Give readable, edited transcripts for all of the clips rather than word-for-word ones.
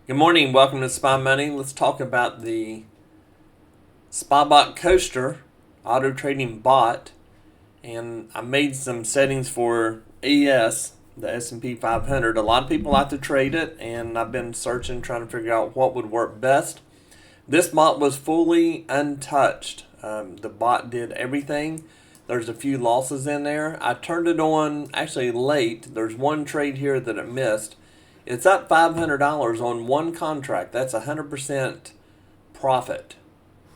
Good morning, welcome to Spy Money. Let's talk about the SpyBot coaster auto trading bot, and I made some settings for ES, the S&P 500. A lot of people like to trade it, and I've been searching, trying to figure out what would work best. This bot was fully untouched. The bot did everything. There's a few losses in there. I turned it on actually late. There's one trade here that it missed. It's up $500 on one contract. That's 100% profit.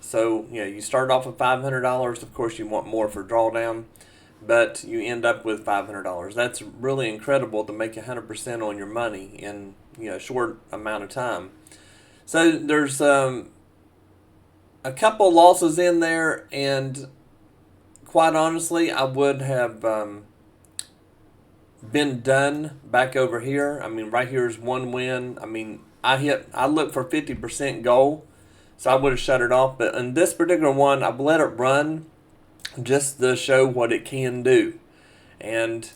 So, you start off with $500. Of course, you want more for drawdown, but you end up with $500. That's really incredible to make 100% on your money in a short amount of time. So there's a couple losses in there, and quite honestly, I would have been done back over here. I mean, right here is one win. I mean, I looked for 50% goal, so I would have shut it off. But in this particular one, I've let it run just to show what it can do. And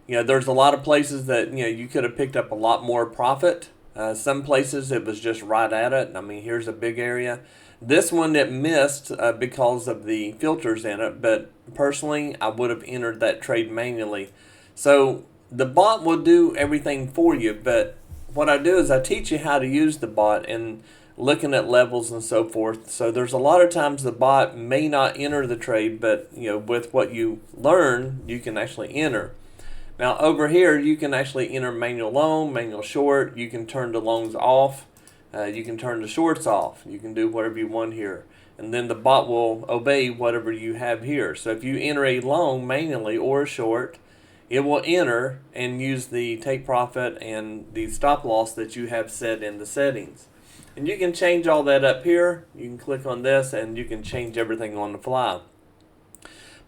there's a lot of places that you could have picked up a lot more profit. Some places it was just right at it. I mean, here's a big area. This one it missed because of the filters in it. But personally, I would have entered that trade manually. So the bot will do everything for you, but what I do is I teach you how to use the bot and looking at levels and so forth. So there's a lot of times the bot may not enter the trade, but with what you learn, you can actually enter. Now over here, you can actually enter manual long, manual short. You can turn the longs off. You can turn the shorts off. You can do whatever you want here. And then the bot will obey whatever you have here. So if you enter a long manually or a short, it will enter and use the take profit and the stop loss that you have set in the settings. And you can change all that up here. You can click on this and you can change everything on the fly.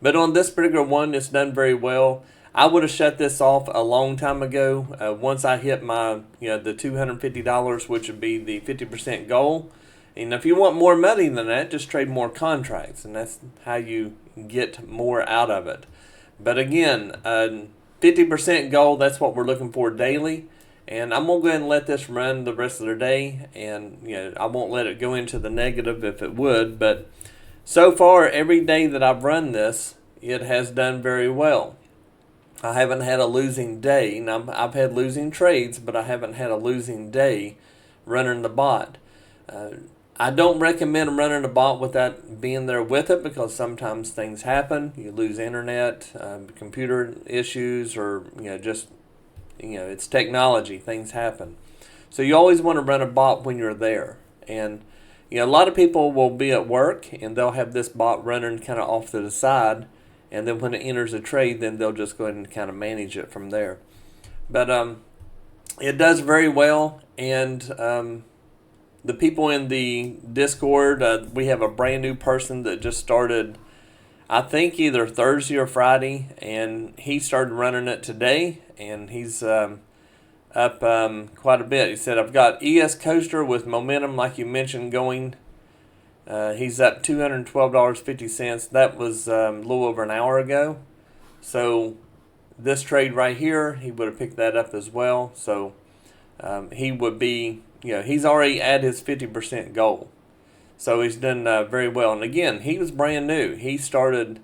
But on this particular one, it's done very well. I would have shut this off a long time ago. Once I hit my, the $250, which would be the 50% goal. And if you want more money than that, just trade more contracts. And that's how you get more out of it. But again, 50% goal, that's what we're looking for daily. And I'm going to go ahead and let this run the rest of the day. And, I won't let it go into the negative if it would. But so far, every day that I've run this, it has done very well. I haven't had a losing day. Now, I've had losing trades, but I haven't had a losing day running the bot. I don't recommend running a bot without being there with it because sometimes things happen. You lose internet, computer issues, or it's technology. Things happen. So you always want to run a bot when you're there. And a lot of people will be at work and they'll have this bot running kind of off to the side. And then when it enters a trade, then they'll just go ahead and kind of manage it from there. But it does very well. And the people in the Discord, we have a brand new person that just started, I think either Thursday or Friday, and he started running it today, and he's up quite a bit. He said, I've got ES Coaster with momentum, like you mentioned, going. He's up $212.50. That was a little over an hour ago. So this trade right here, he would have picked that up as well. So he would be... he's already at his 50% goal. So he's done very well. And again, he was brand new. He started,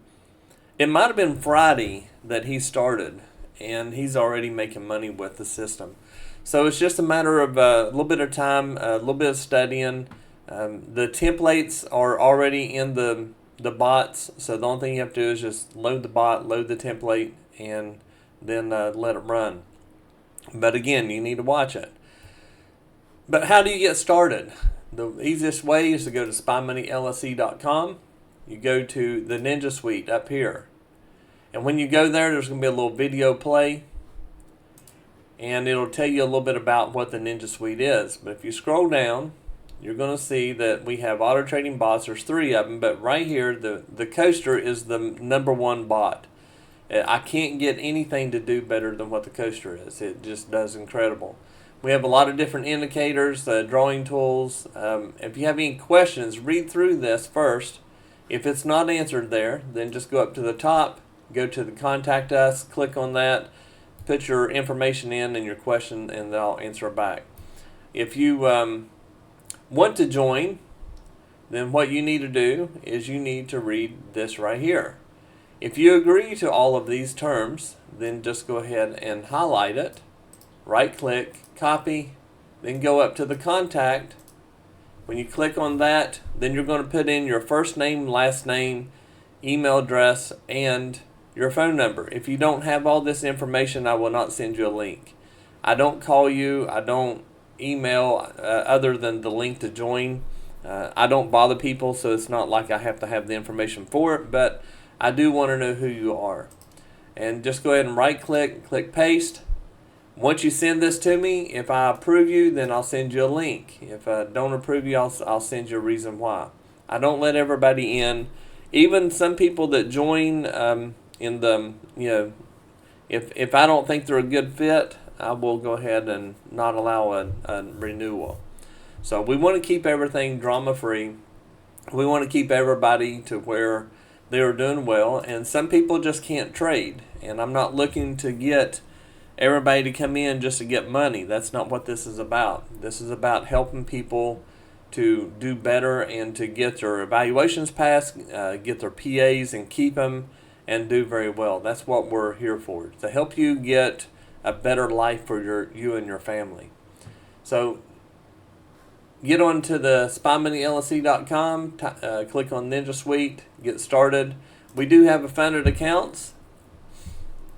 it might have been Friday that he started, and he's already making money with the system. So it's just a matter of a little bit of time, a little bit of studying. The templates are already in the bots. So the only thing you have to do is just load the bot, load the template, and then let it run. But again, you need to watch it. But how do you get started? The easiest way is to go to SpyMoneyLSE.com. You go to the Ninja Suite up here. And when you go there, there's going to be a little video play. And it'll tell you a little bit about what the Ninja Suite is. But if you scroll down, you're going to see that we have auto trading bots. There's 3 of them. But right here, the coaster is the #1 bot. I can't get anything to do better than what the coaster is. It just does incredible. We have a lot of different indicators, drawing tools. If you have any questions, read through this first. If it's not answered there, then just go up to the top, go to the Contact Us, click on that, put your information in and your question, and I'll answer back. if you want to join, then what you need to do is you need to read this right here. If you agree to all of these terms, then just go ahead and highlight it, right click, copy, then go up to the contact. When you click on that, then you're going to put in your first name, last name, email address, and your phone number. If you don't have all this information, I will not send you a link. I don't call you, I don't email other than the link to join. I don't bother people, so it's not like I have to have the information for it, but I do want to know who you are. And just go ahead and right click, click paste. Once you send this to me, if I approve you, then I'll send you a link. If I don't approve you, I'll send you a reason why. I don't let everybody in. Even some people that join in the, if I don't think they're a good fit, I will go ahead and not allow a renewal. So we want to keep everything drama free. We want to keep everybody to where they are doing well, and some people just can't trade. And I'm not looking to get everybody to come in just to get money. That's not what this is about. This is about helping people to do better and to get their evaluations passed, get their PAs and keep them and do very well. That's what we're here for, to help you get a better life for you and your family. So get on to the SpyMoneyLLC.com, click on Ninja Suite, get started. We do have a funded accounts.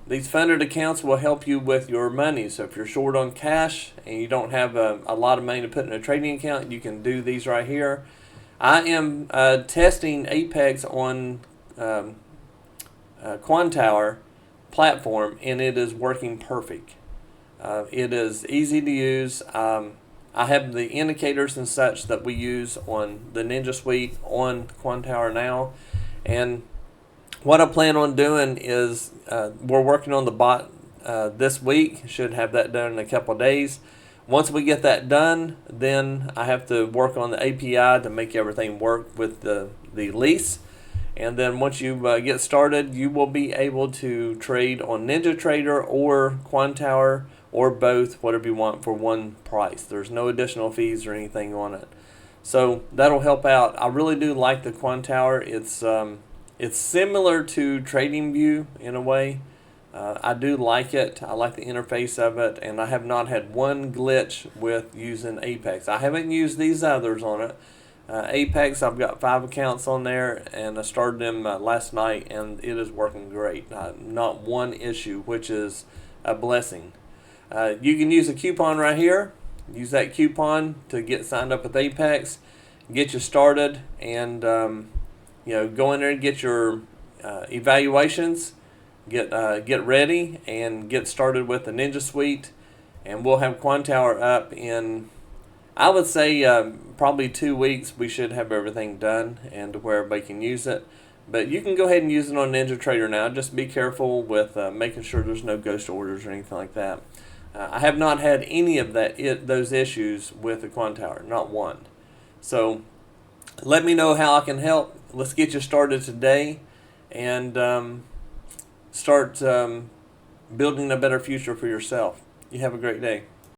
These funded accounts will help you with your money. So if you're short on cash and you don't have a lot of money to put in a trading account, you can do these right here. I am testing Apex on Quantower platform, and it is working perfect. It is easy to use. I have the indicators and such that we use on the Ninja Suite on Quantower now, and what I plan on doing is we're working on the bot this week. Should have that done in a couple of days. Once we get that done, then I have to work on the API to make everything work with the lease. And then once you get started, you will be able to trade on NinjaTrader or Quantower or both, whatever you want, for one price. There's no additional fees or anything on it. So that'll help out. I really do like the Quantower. It's similar to TradingView in a way. I do like it. I like the interface of it, and I have not had one glitch with using Apex. I haven't used these others on it. Apex, I've got 5 accounts on there, and I started them last night, and it is working great. Not one issue, which is a blessing. You can use a coupon right here. Use that coupon to get signed up with Apex, get you started, and go in there and get your evaluations, get ready, and get started with the Ninja Suite. And we'll have Quantower up in, I would say, probably 2 weeks. We should have everything done and to where everybody can use it. But you can go ahead and use it on NinjaTrader now. Just be careful with making sure there's no ghost orders or anything like that. I have not had any of those issues with the Quantower, not one. So let me know how I can help. Let's get you started today and start building a better future for yourself. You have a great day.